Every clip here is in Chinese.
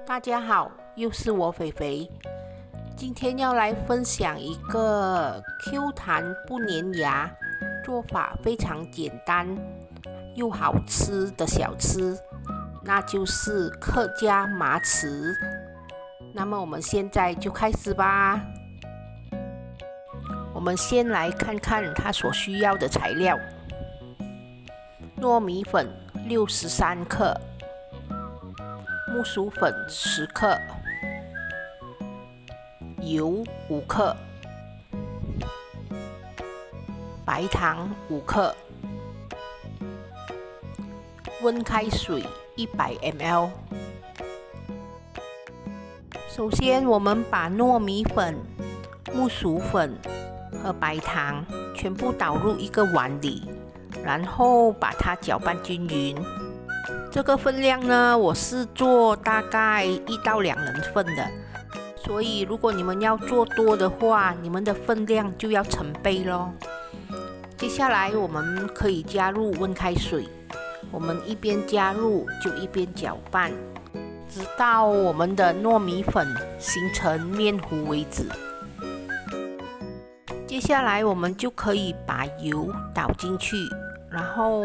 大家好，又是我肥肥。今天要来分享一个 Q 弹不粘牙，做法非常简单又好吃的小吃，那就是客家麻糍。那么我们现在就开始吧。我们先来看看它所需要的材料：糯米粉63克。木薯粉10克，油5克，白糖5克，温开水100 ml。首先，我们把糯米粉、木薯粉和白糖全部倒入一个碗里，然后把它搅拌均匀。这个分量呢，我是做大概1到2人份的，所以如果你们要做多的话，你们的分量就要成倍咯。接下来我们可以加入温开水，我们一边加入就一边搅拌，直到我们的糯米粉形成面糊为止。接下来我们就可以把油倒进去，然后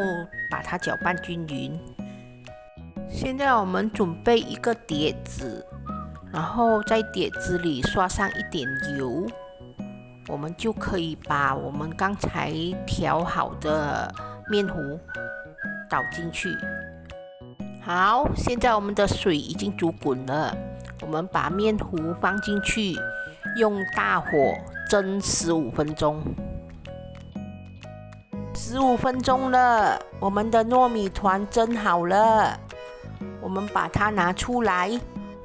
把它搅拌均匀。现在我们准备一个碟子，然后在碟子里刷上一点油，我们就可以把我们刚才调好的面糊倒进去。好，现在我们的水已经煮滚了，我们把面糊放进去，用大火蒸15分钟。15分钟了，我们的糯米团蒸好了。我们把它拿出来，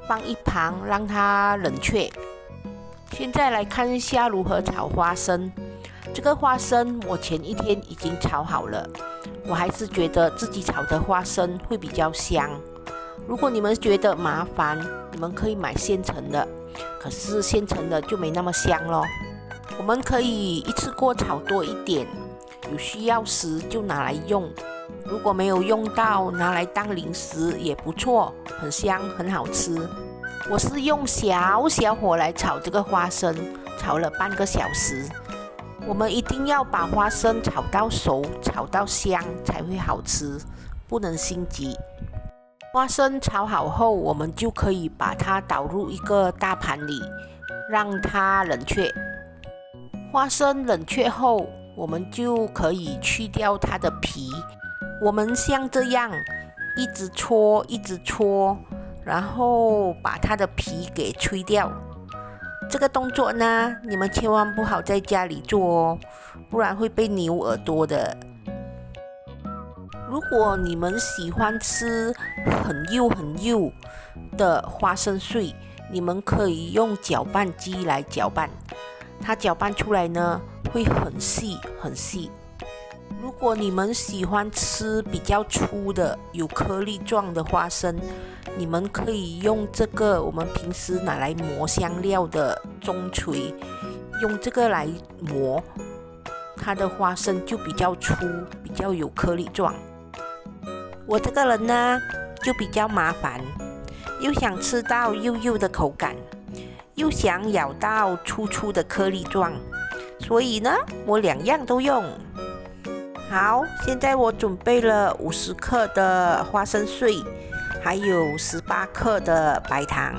放一旁，让它冷却。现在来看一下如何炒花生。这个花生我前一天已经炒好了，我还是觉得自己炒的花生会比较香。如果你们觉得麻烦，你们可以买现成的，可是现成的就没那么香咯。我们可以一次过炒多一点，有需要时就拿来用。如果没有用到，拿来当零食也不错，很香，很好吃。我是用小火来炒这个花生，炒了半个小时。我们一定要把花生炒到熟，炒到香才会好吃，不能心急。花生炒好后，我们就可以把它倒入一个大盘里，让它冷却。花生冷却后，我们就可以去掉它的皮。我们像这样一直搓，然后把它的皮给吹掉。这个动作呢，你们千万不好在家里做哦，不然会被扭耳朵的。如果你们喜欢吃很幼的花生碎，你们可以用搅拌机来搅拌，它搅拌出来呢会很细。如果你们喜欢吃比较粗的有颗粒状的花生，你们可以用这个我们平时拿来磨香料的中锤，用这个来磨，它的花生就比较粗，比较有颗粒状。我这个人呢就比较麻烦，又想吃到幼的口感，又想咬到粗的颗粒状，所以呢我2样都用。好，现在我准备了50克的花生碎，还有18克的白糖，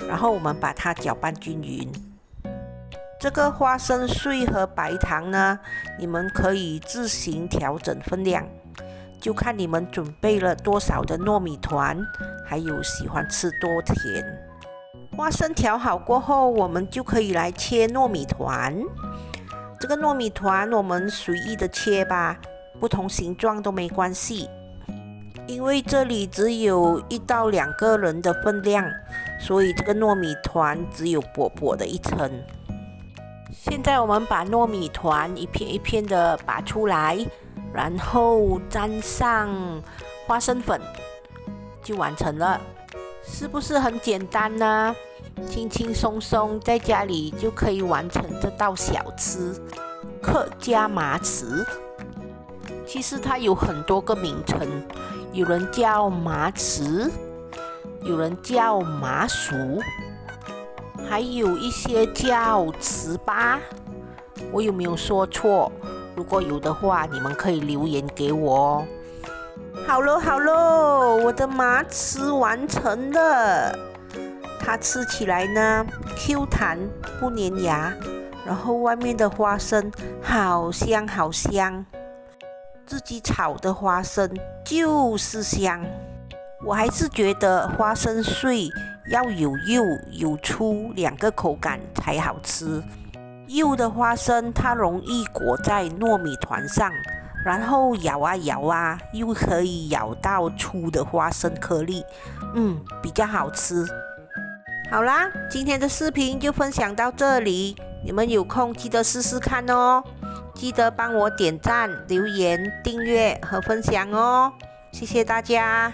然后我们把它搅拌均匀。这个花生碎和白糖呢，你们可以自行调整分量，就看你们准备了多少的糯米团，还有喜欢吃多甜。花生调好过后，我们就可以来切糯米团。这个糯米团我们随意的切吧，不同形状都没关系。因为这里只有1到2个人的分量，所以这个糯米团只有薄薄的一层。现在我们把糯米团一片一片的拔出来，然后沾上花生粉，就完成了。是不是很简单呢？轻轻松松在家里就可以完成这道小吃——客家麻糍。其实它有很多个名称，有人叫麻糍，有人叫麻薯，还有一些叫糍粑。我有没有说错？如果有的话，你们可以留言给我哦。好喽，我的麻糍完成了。它吃起来呢 Q 弹不粘牙，然后外面的花生好香，自己炒的花生就是香。我还是觉得花生碎要有幼有粗两个口感才好吃。幼的花生它容易裹在糯米团上，然后摇啊，又可以咬到粗的花生颗粒，比较好吃。好啦，今天的视频就分享到这里，你们有空记得试试看哦。记得帮我点赞、留言、订阅和分享哦，谢谢大家。